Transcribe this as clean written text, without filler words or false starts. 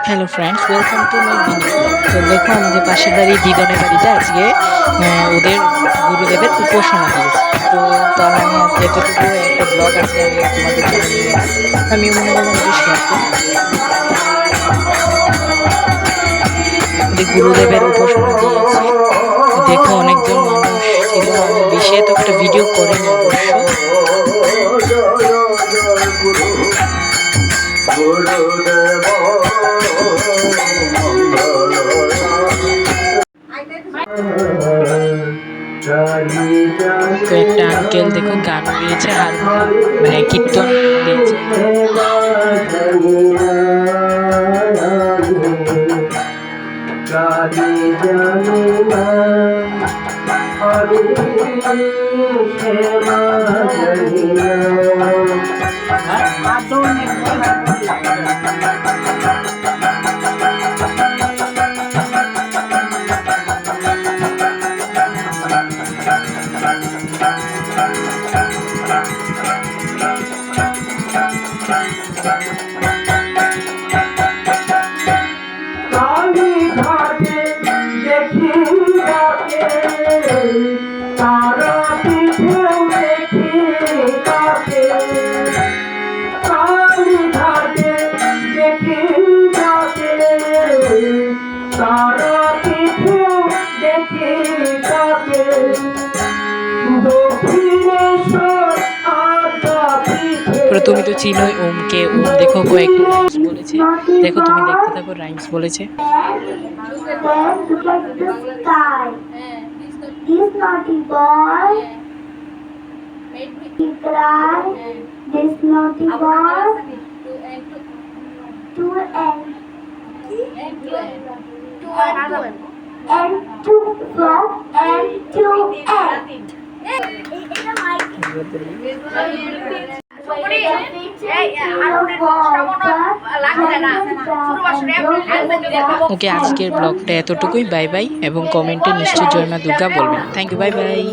Hello friends, welcome to my mini blog. তো দেখো আমাদের পাশের বাড়ি দিদনের বাড়িতে আজকে ওদের গুরুদেবের উপাসনা দিয়েছে। তো তার আমি এতটুকু একটা ব্লগ আজকে আমি তোমাদের জন্য নিয়ে এলাম। আমিও মনে করলাম যে শেয়ার করি। ওদের গুরুদেবের উপাসনা দিয়েছে, দেখো অনেকজন মানুষ ছিল। আমি বেশি এত একটা ভিডিও করিনি অবশ্য। তো একটা আঙ্কেল দেখো গান গিয়েছে, মানে কীর্তন দিয়েছে। তুমি তো চিনোই ওমকে। ওম দেখো কয়েকটা রাইমস বলেছে, দেখো তুমি দেখতে থাকো। রাইমস বলেছে, This naughty boy, he cried. This naughty boy, to end, and to from and to end. ওকে, আজকের ব্লগটা এতটুকুই। বাই বাই, এবং কমেন্টে নিশ্চয়ই জয় মা দুর্গা বলবেন। Thank you, bye by.